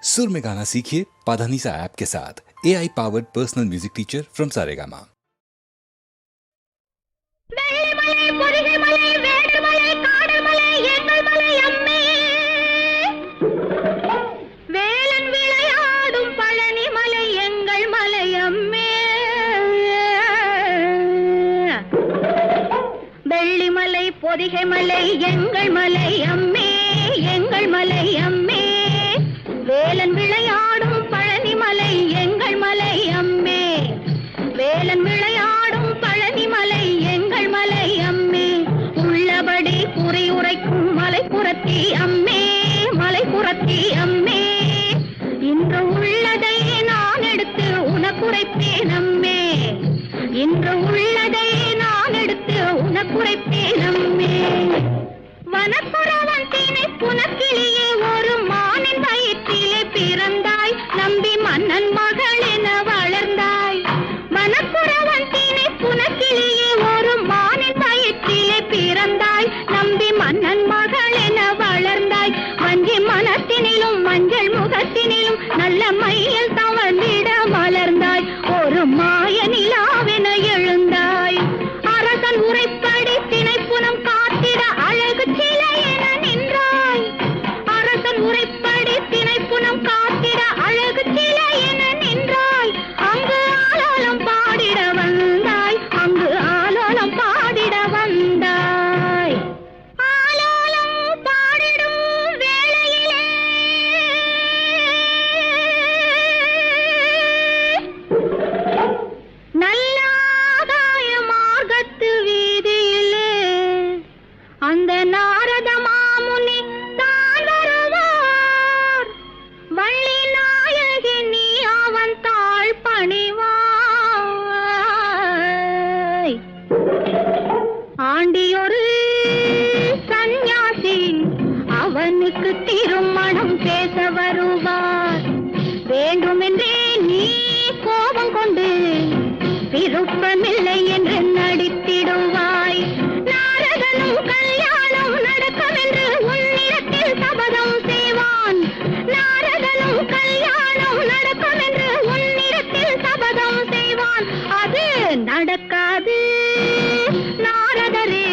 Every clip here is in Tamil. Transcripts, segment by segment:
सुर में गाना सीखिए पाधानीसा ऐप के साथ। AI powered personal music teacher from Saregama. பொதிகை மலை எங்கள் மலை அம்மே, எங்கள் மலை அம்மே. வேலன் விளையாடும் பழனி மலை எங்கள் மலை அம்மே, வேலன் விளையாடும் பழனி மலை எங்கள் மலை அம்மே. உள்ளபடி குறி உரைக்கும் மலைப்புறத்தி அம்மே, மலைப்புறத்தி அம்மே. இன்று உள்ளதை நான் எடுத்து உனக்குரைப்பேன் அம்மே, இன்று உள்ளதை நான் எடுத்து உனக்குரைப்பேன் அம்மே. வனப்புறவன் திணை புனக்கிளியே ஒரு மானின் வயிற்றிலே பிறந்தாய், நம்பி மன்னன் மகள் என வளர்ந்தாய். வனப்புறவன் திணை புனக்கிளியே ஒரு மானின் வயிற்றிலே பிறந்தாய், நம்பி மன்னன் மகள் என வளர்ந்தாய். வஞ்சி மனத்தினிலும் மஞ்சள் முகத்தினிலும் நல்ல மையில் தவழ்ந்திட மலர்ந்தாய். ஒரு மாய நிலாவென எழுந்தாய். அரசன் உரைப்படி திணைப்புனம் காத்திட அழகு சிலை என நின்றாய். அரசன் உரைப்படி திணைப்புனம் காத்திட அழகு சிலை என நின்றாய். அங்கு ஆலோலம் பாடிட வந்தாய், அங்கு ஆலோலம் பாடிட வந்தாய். ஆலோலம் பாடிடும் வேளையிலே நல்லாதாய மார்க்கத்து வீதியிலே அந்த நாரத மாமுனி தான் வருவார். வள்ளி நாயகி நீ அவன் தாழ் பணிவாய். ஆண்டியொரு சந்நியாசி அவனுக்கு திருமணம் பேச வருவார். வேண்டுமென்றே நீ கோபம் கொண்டு விருப்பமில்லை என்று நடித்திடுவாய். நாரதனும் கல்யாணம் நடக்கவென்று உன்னிடத்தில் சபதம் செய்வான். நாரதனும் கல்யாணம் நடக்கவென்று உன்னிடத்தில் சபதம் செய்வான். அது நடக்காது நாரதரே,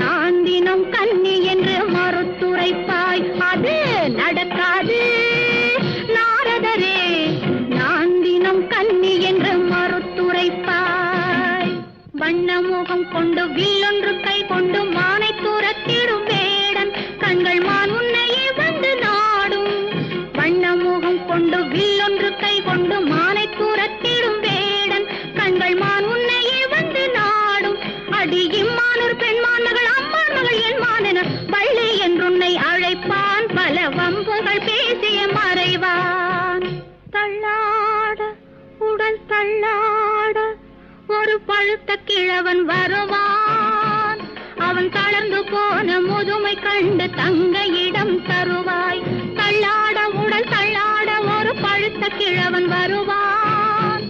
நான் தினம் கன்னி என்று மறுத்துரைப்பாய். அது நடக்காது நாரதரே, நான் தினம் கன்னி என்று மறுத்துரைப்பாய். வண்ணமுகம் கொண்டு வில்லொன்று கை கொண்டு மானை துரத்திடும் வேடன் கண்கள் மான் உன்னையே வந்து நாடும். வண்ணமுகம் கொண்டு வில்லொன்று கை கொண்டு மானை துரத்திடும் வேடன் கண்கள் மான் உன்னையே வந்து நாடும். அடி இம்மான் ஒரு பெண்மான் மகள் அம்மான் மகள் என் மானென வள்ளி என்றுன்னை அழைப்பான். பல வம்புகள் பேசிய மறைவான். தள்ளாட உடல் தள்ளாட ஒரு பழுத்த கிழவன் வருவான். அவன் தளர்ந்து போன முதுமை கண்டு தங்கையிடம் தருவாய். தள்ளாட உடல் தள்ளாட ஒரு பழுத்த கிழவன் வருவான்.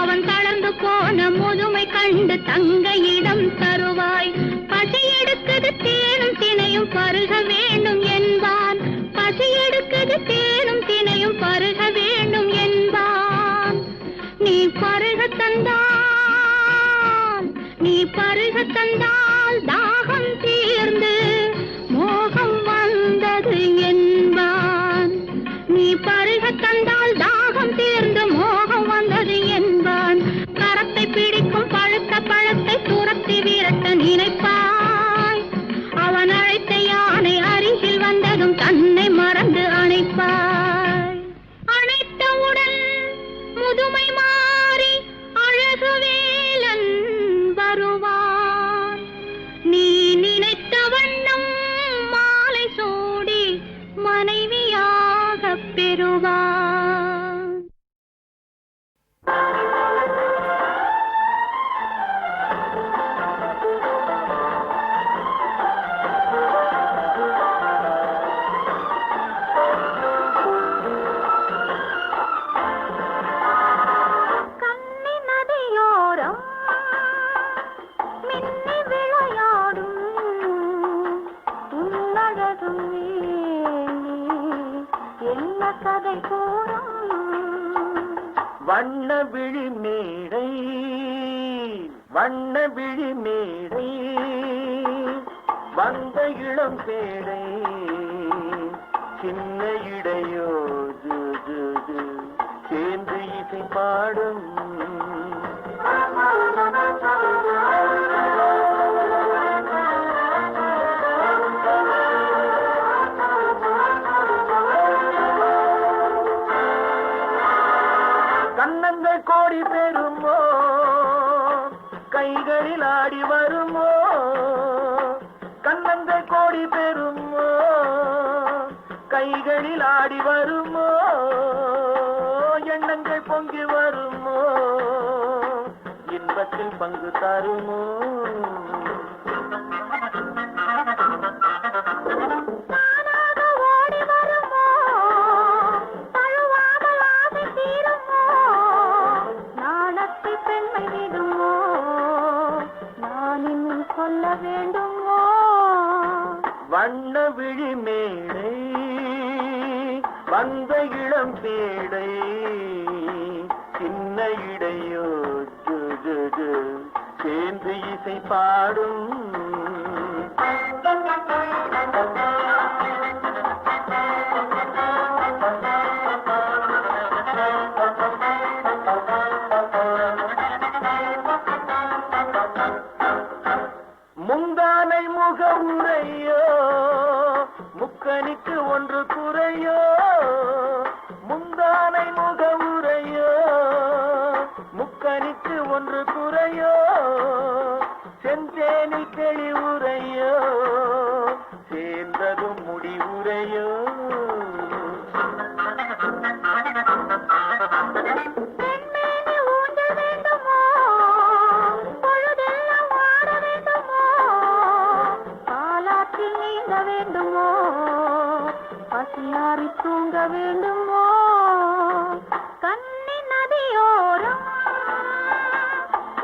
அவன் தளர்ந்து போன முதுமை கண்டு தங்கையிடம் தருவாய். பசி எடுக்குது தேனும் தினையும் பருக வேண்டும் என்பான். பசி எடுக்குது தேனும் தினையும் பருக வேண்டும் என்பான். நீ பருக தந்தால், நீ பருக தந்தால் தாகம் தீர்ந்து மோகம் வந்தது என்பான். நீ பருக தந்தால் தாகம் தீர்ந்து மோகம் வந்தது என்பான். கரத்தை பிடிக்கும் பழுத்த பழத்தை துரத்தி விரட்ட நினைப்பாய். அவன் அழைத்த யானை அருகில் வந்ததும் தன்னை மறந்து அணைப்பாய். அணைத்தவுடன் முதுமை மாறி அழகு வேலன் வருவான். நீ நினைத்த வண்ணம் கதை கூறும் வண்ண விழி மேடை வண்ண விழி மேடை வந்த இளம் பேடை சின்ன இடையோ ஜு ஜு ஜு சேர்ந்து இசை பாடும் கண்ணங்கள் கோடி பெறுமோ கைகளில் ஆடி வருமோ கண்ணங்கள் கோடி பெறுமோ கைகளில் ஆடி வருமோ எண்ணங்கள் பொங்கி வருமோ இன்பத்தில் பங்கு தருமோ சொல்ல வேண்டுமோ வண்ண விழி மேடை வந்த இளம் பேடை சின்ன இடையோ ஜு ஜு ஜு சேர்ந்து இசை பாடும் முந்தானை முகமுறையோ முக்கணிக்கு ஒன்று குறையோ முந்தானை முகமுறையோ முக்கணிக்கு ஒன்று குறையோ செந்தேனி தெளிவுரையோ சேர்ந்ததும் முடிவுரையோ வேண்டுமோ பசியாரி தூங்க வேண்டுமோ கண்ணி நதியோரம்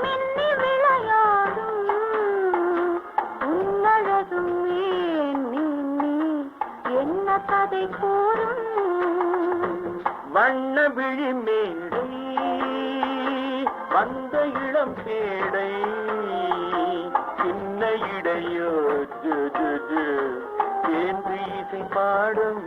மின்னி விளையாடும் உன்னழகும் நீ என்ன கதை கூறும் வண்ண விழி மேடை வந்த இளம் பேடை சின்ன இடையோ ஜு ஜு ஜு சேர்ந்து இசை பாடும்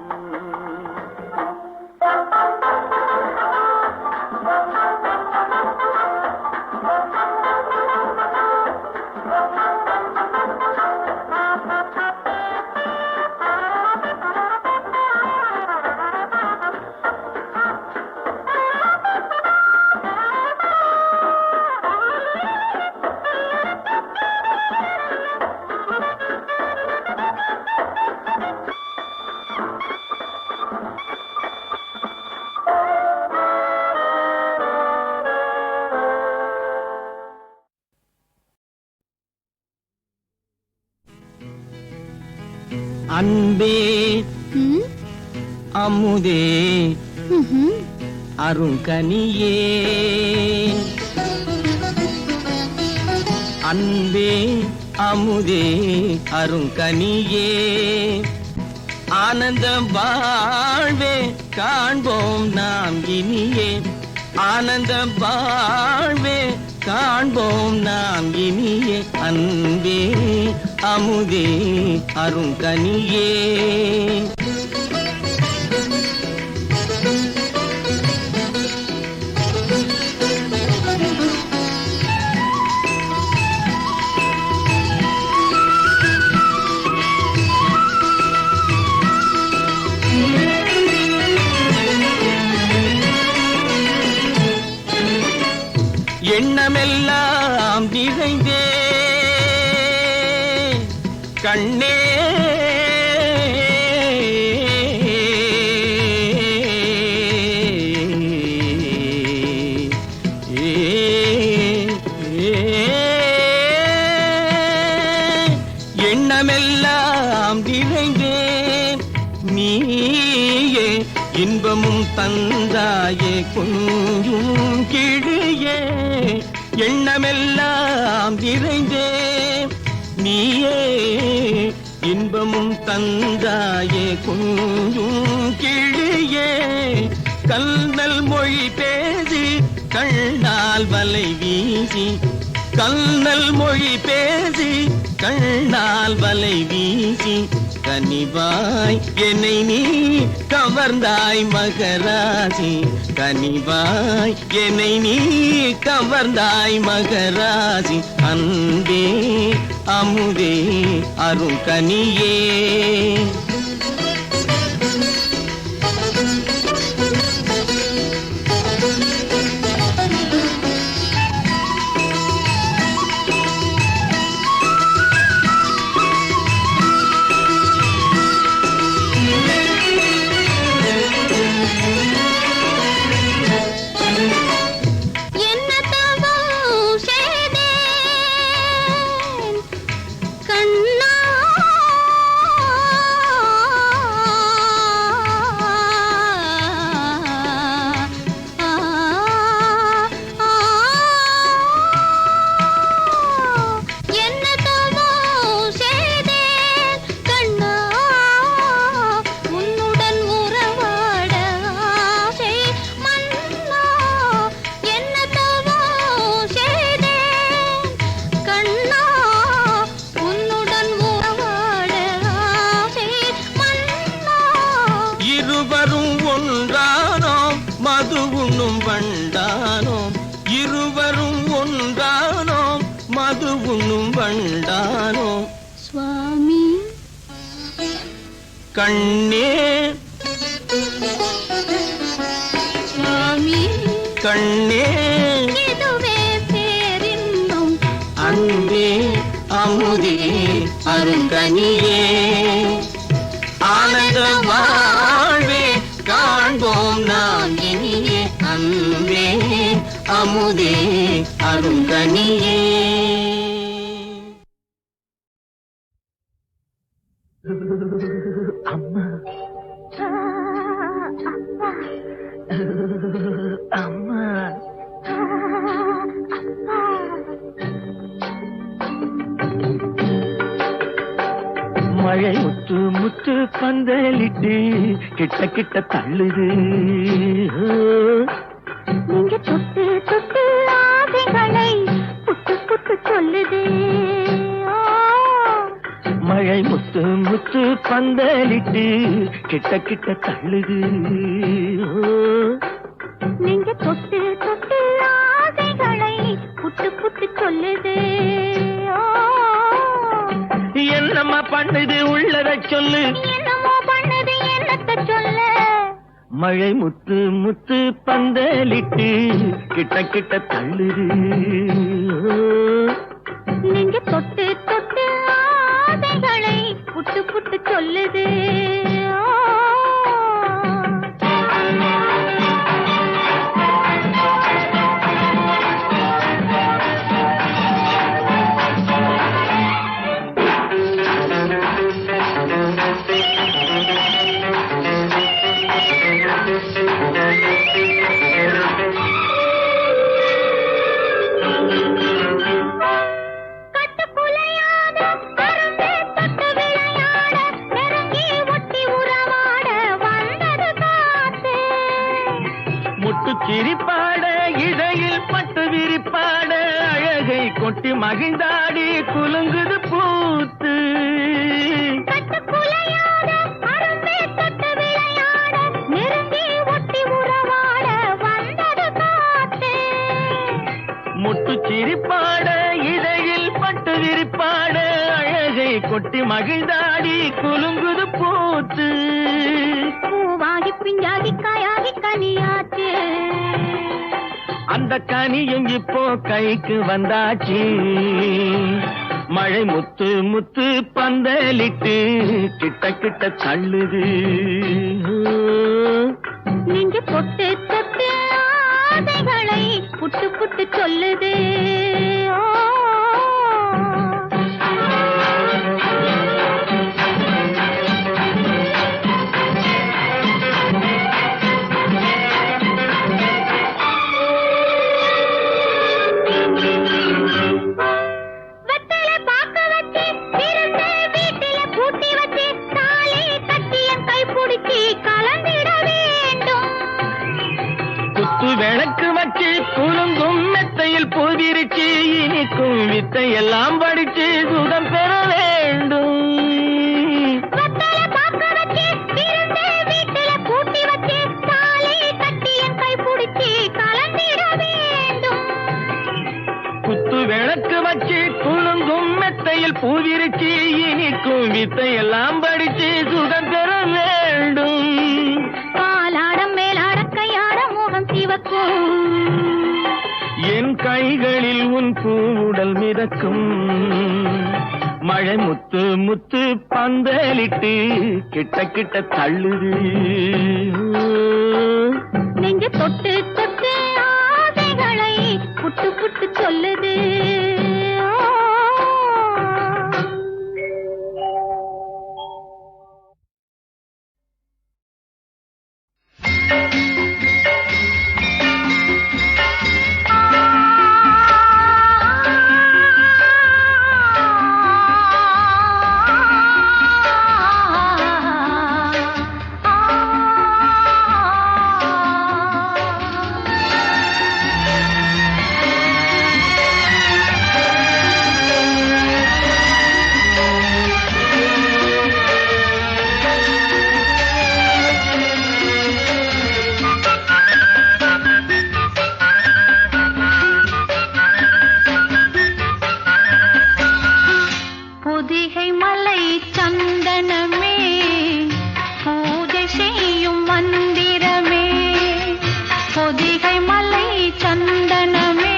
அன்பே அமுதே அருங்கனியே அன்பே அமுதே அருங்கனியே ஆனந்த வாழ்வே காண்போம் நாம் இனியே ஆனந்த வாழ்வே காண்போம் நாம் இனியே அன்பே அமுதே அருங்கனியே எண்ணமெல்லாம் நிறைந்தே கண்ணே எண்ணமெல்லாம் நிறைந்தே நீயே இன்பமும் தந்தாயே கொஞ்சும் கிழியே எண்ணமெல்லாம் நிறைந்தே நீயே இன்பமும் தந்தாயே கொஞ்சும் கிளியே கல்நல் மொழி பேசி கண்ணால் வலை வீசி கல்நல் மொழி பேசி கண்ணால் வலை வீசி கனிவாய் என்னை நீ கவர்ந்தாய் மகராசி கனிவாய் என்னை நீ கவர்ந்தாய் மகராசி அன்பே அமுதே அரும் கனியே இருவரும் ஒன்றானோம் மது உண்ணும் வண்டானோம் சுவாமி கண்ணே சுவாமி கண்ணே இதுவே பேரின்பம் அன்பே அமுதே அருங்கனியே ஆனந்த வாழ்வே காண்போம் நாம் இனியே அன்பே அமுதே அருங்கனியே அம்மா அம்மா மழை முத்து முத்து பந்தலிட்டு கிட்ட கிட்ட தள்ளுது நீங்க தொட்டு தொட்டு ஆசைகளை புட்டு புட்டு சொல்லுது மழை முத்து முத்து பந்தலிட்டு கிட்ட கிட்ட தள்ளுது நீங்க தொட்டு தொட்டு ஆசைகளை புட்டு புட்டு சொல்லுது என்னம்மா பண்ணுது உள்ளத சொல்லு என்னமோ பண்ணுது என்னத்த சொல்ல மழை முத்து முத்து பந்தலிட்டு கிட்ட கிட்ட தள்ளுது நீங்க தொட்டு தொட்டு ஆசைகளை புட்டு புட்டு சொல்லுது சிரிப்பாட இடையில் பட்டு விரிப்பாட அழகை கொட்டி மகிழ்ந்தாடி குலுங்குது பூத்து முட்டு சிரிப்பாட இடையில் பட்டு விரிப்பாட அழகை கொட்டி மகிழ்ந்தாடி குலுங்குது பூத்து பூவாகி பிஞ்சாகி காயாகி கனியாச்சு அந்த கனியும் இப்போ கைக்கு வந்தாச்சு மழை முத்து முத்து பந்தலிட்டு கிட்ட கிட்ட தள்ளுது நீங்க தொட்டு தொட்டு ஆசைகளை புட்டு புட்டு சொல்லுது வெத்தலை பாக்க வச்சு வீட்டில பூட்டி குத்து விளக்கு வச்சு குலுங்கும் மெத்தையில் பூவிரிச்சு இனிக்கும் வித்தை எல்லாம் படிச்சு சுகம் பெற வேண்டும். வெத்தலை பாக்க வச்சு விருந்து வீட்டுல கூட்டி வச்சு தாலி கட்டி என் கை பிடிச்சி கலந்திட வேண்டும். குத்து விளக்கு வச்சு குலுங்கும் மெத்தையில் பூவிரிச்சு இனிக்கும் வித்தை எல்லாம் படிச்சு சுகம் பெற வேண்டும். பாலாடம் மேலாட கையாட முகம் சிவக்கும். என் கைகளில் உன் பூவுடல் மிதக்கும். மழை முத்து முத்து பந்தலிட்டு கிட்ட கிட்ட தள்ளுது. நெஞ்சு தொட்டு தொட்டு ஆசைகளை புட்டு புட்டு சொல்லுது. பொதிகை மலை சந்தனமே பூஜை செய்யும் மந்திரமே. பொதிகை மலை சந்தனமே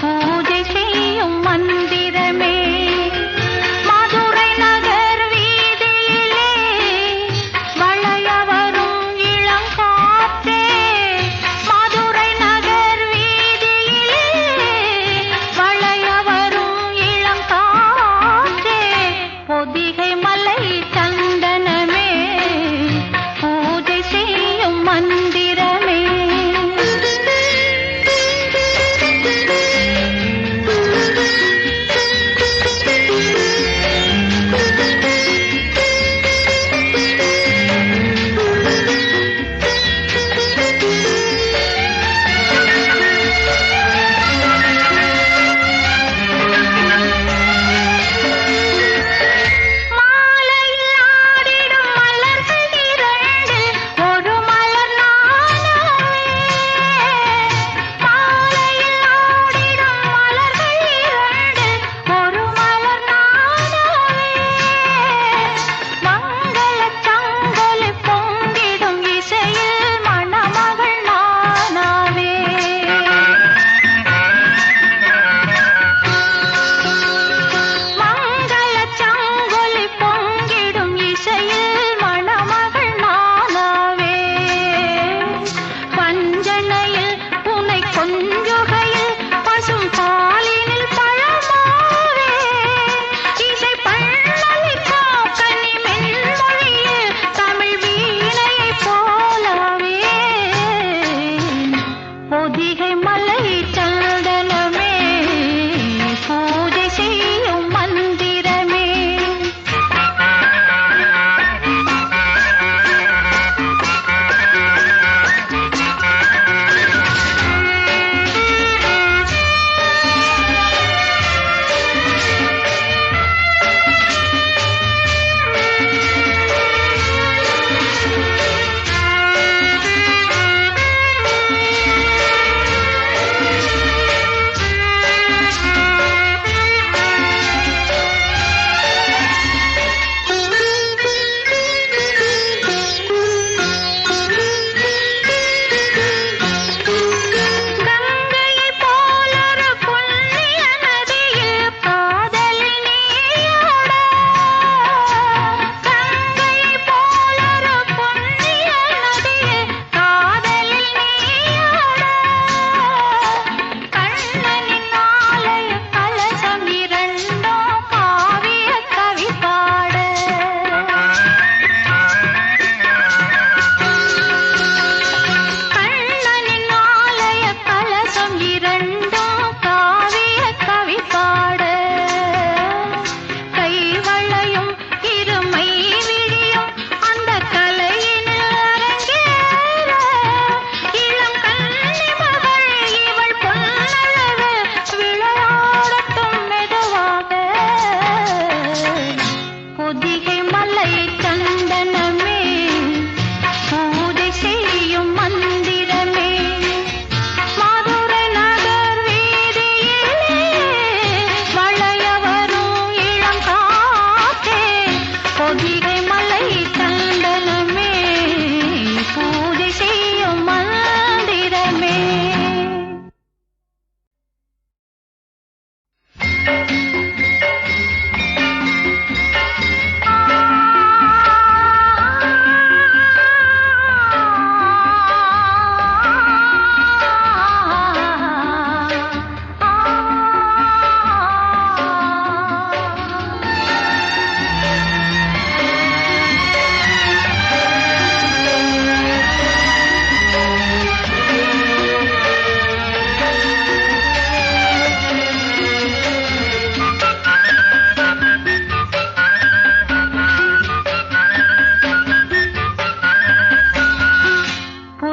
பூஜை செய்யும் மந்திரமே. மதுரை நகர் வீதியிலே வளைய வரும் இளங்காற்றே. மதுரை நகர் வீதியிலே வளைய வரும் இளங்காற்றே. பொதிகை மலை சந்தனமே பூஜை செய்யும் மந்திரமே. மாலையில் ஆடிடும் மலர்கள் இரண்டு, ஒரு மலர் நான்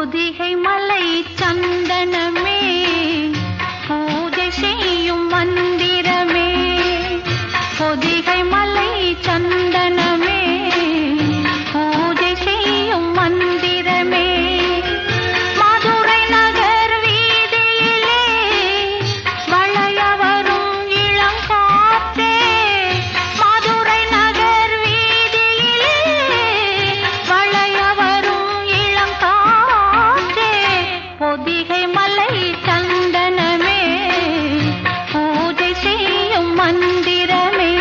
பொதிகை மலை சந்தனமே பூஜை செய்யும் மந்திரமே பொதிகை மலை சந்தனமே பூஜை செய்யும் மந்திரமே மதுரை நகர் வீதியிலே வளைய வரும் இளங்காற்றே மதுரை நகர் வீதியிலே வளைய வரும் இளங்காற்றே பொதிகை மலை சந்தனமே பூஜை செய்யும் மந்திரமே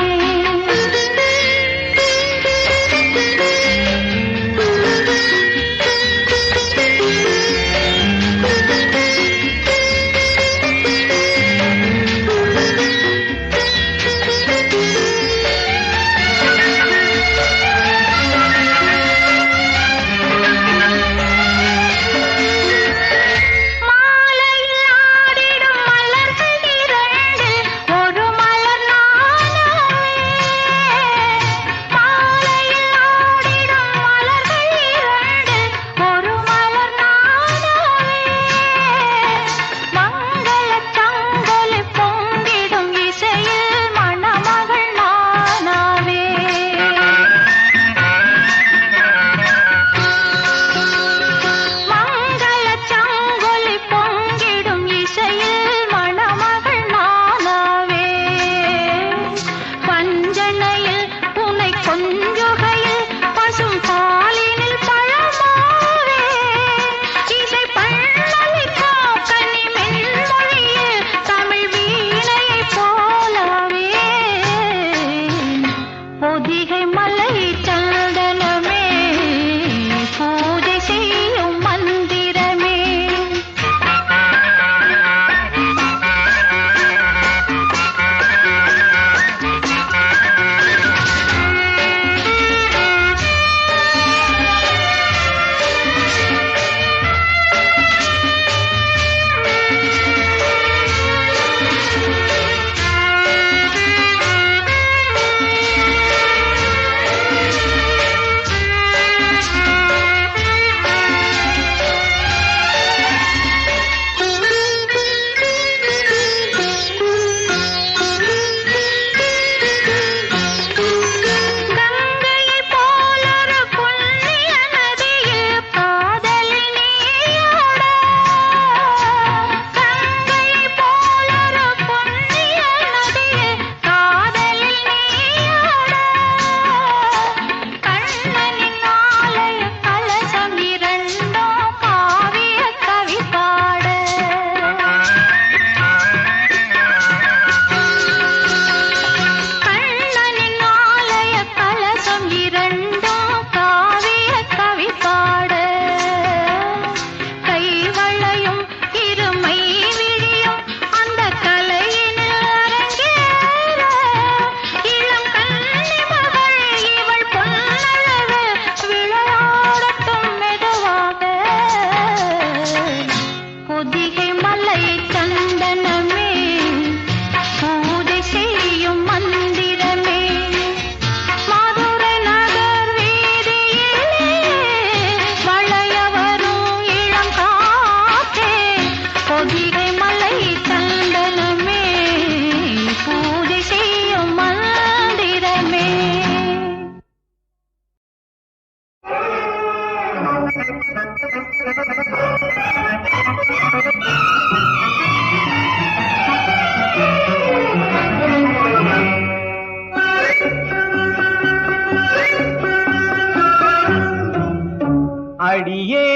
அடியே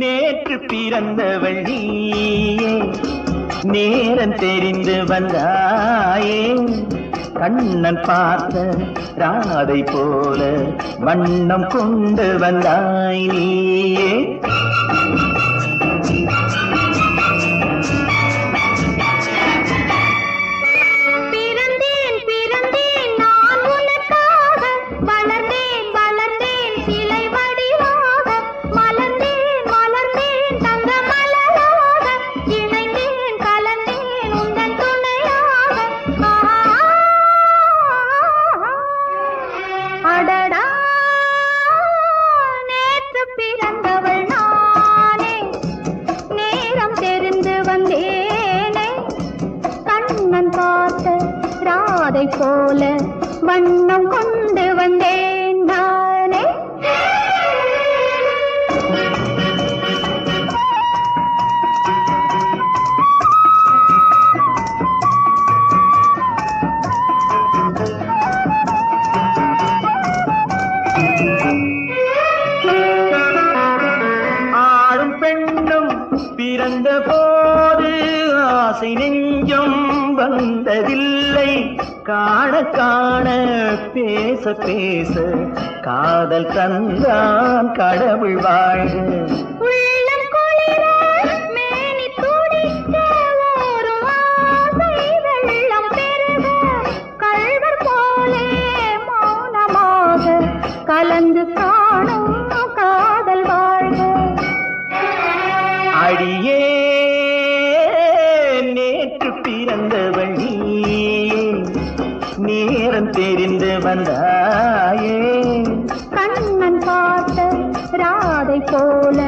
நேற்று பிறந்தவள் நீயே நேரம் தெரிந்து வந்தாயே கண்ணன் பார்த்த ராதை போல வண்ணம் கொண்டு வந்தாய் நீயே பிறந்த போல வண்ணம் கொண்டு வந்தேன் நானே. ஆடும் பெண்ணும் பிறந்த போது ஆசை நெஞ்சம் வந்ததில்லை. காண காண பேச பேச காதல் தந்தான் கடவுள் வாழ்க. உள்ளம் குளிர மேனி துடிக்க ஓரும் ஆசை வெள்ளம் பெருக கள்வர் போலே மௌனமாக கலந்து காணும் காதல் வாழ்க. அடியே நேற்று பிறந்தவள் நீயே, நேரம் தெரிந்து வந்தாயே. கண்ணன் பார்த்த ராதை போல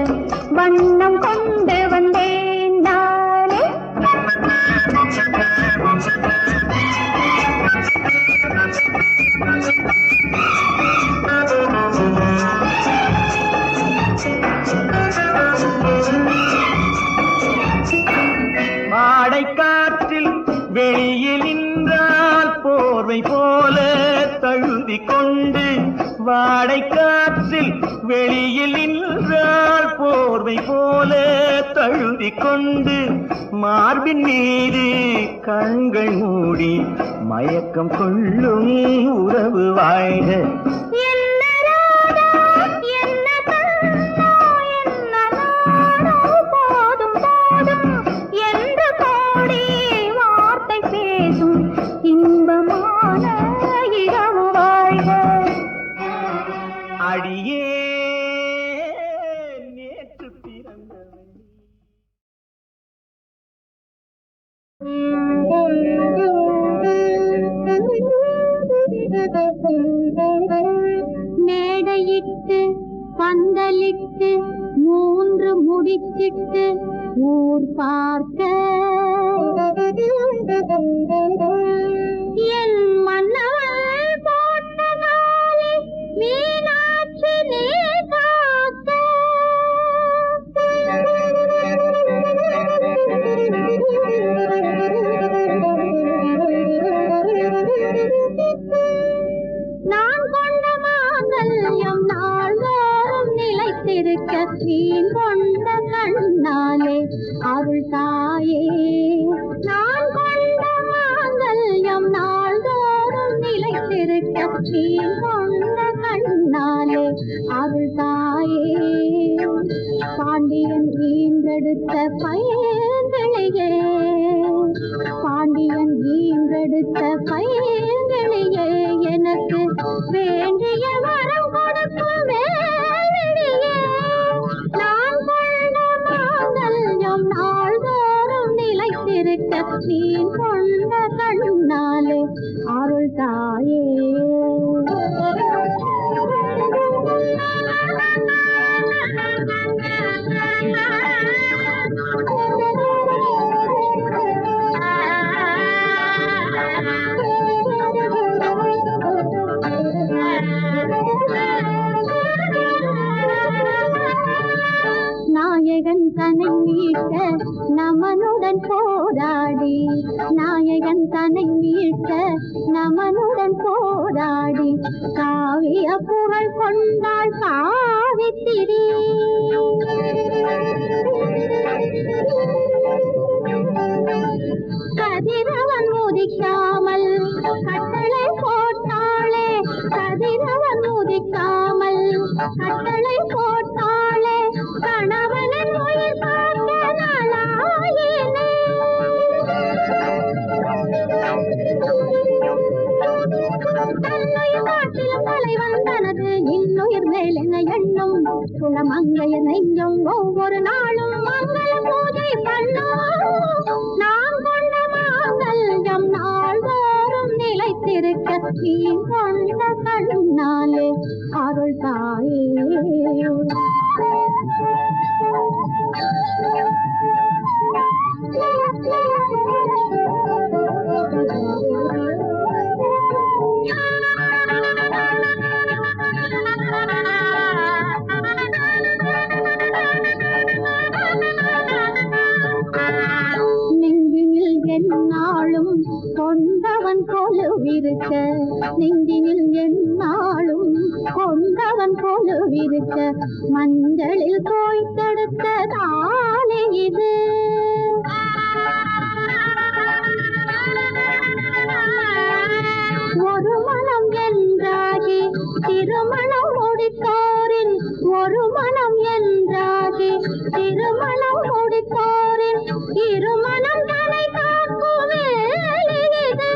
வண்ணம் கொண்டு வந்தேன் நானே. வாடை காற்றில் வெளியில் நின்றால் போர்வை போல தழுவி கொண்டு, வாடை காற்றில் வெளியில் நின்றால் போர்வை போல தழுவி கொண்டு, மார்பின் மீது கண்கள் மூடி மயக்கம் கொள்ளும் உறவு வாழ்க. என்ன ராதா, என்ன கண்ணா, என்ன நாடோ, போதும் போதும் என்று கோடி வார்த்தை பேசும் இன்பமான இரவு வாழ்க. அடியே நேற்று பிறந்தவள். மேடையிட்டு பந்தலிட்டு 3 முடிச்சிட்டு ஊர் பார்க்க என் மன்னவள் போட்ட காலை மீனாட்சி நீ காக்க. நான் கொண்ட மாங்கல்யம் நாள்தோறும் நிலைத்திருக்க நீ கொண்ட கண்ணாலே அருள் தாயே. நான் கொண்ட மாங்கல்யம் நாள்தோறும் நிலைத்திருக்க நீ கொண்ட கண்ணாலே அருள் தாயே. பாண்டியன் ஈன்றெடுத்த பையன்கிளியே, பாண்டியன் ஈன்றெடுத்த பையன்கிளியே, எனக்கு வேண்டிய வரம் கொடுக்கும் வேலியே. நான் கொண்ட மாங்கல்யம் நாள்தோறும் நிலைத்திருக்க நீ கொண்ட கண்ணாலே அருள் தாயே. நாயகன் தன்னை மீட்க நமனுடன் போராடி, நாயகன் தன்னை மீட்க நமனுடன் போராடி காவிய புகழ் கொண்டாள் சாவித்திரி. கதிரவன் உதிக்காமல் கட்டளை போட்டாளே, கதிரவன் உதிக்காமல் கட்டளை போட்டாளே, கணவனின் உயிர் பார்க்க நாளாயினே. தன்னுயிர் காட்டிலும் தலைவன் தனது இன்னுயிர் மேல் என்ன எண்ணும், குளமங்கைய நெஞ்சும் ஒவ்வொரு நாளும் மங்கள பூஜை பண்ணும். நாம் கொண்ட மாங்கல்யம் நாள்தோறும் நிலைத்திருக்க நீ கொண்ட கண்ணாலே அருள் தாயே. நெஞ்சினில் என்னாலும் கொண்டவன் கொலுவிருக்க மஞ்சளில் தோய்த்தெடுத்த தாலி இது. ஒரு மனம் என்றாகி திருமணம் முடித்தோரின் ஒரு மனம் என்றாகி திருமணம் முடித்தோரின் இருமணம் தலை காக்கும் வேலை இது.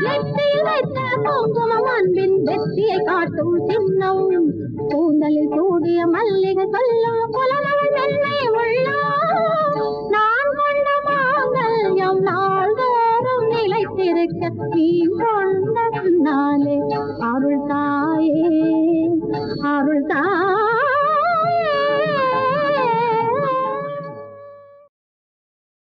நெற்றியில் வைத்த குங்குமம் அன்பின் வெற்றியை காட்டும் சின்னம். கூந்தலில் கூடிய மல்லிகை சொல்லும் குல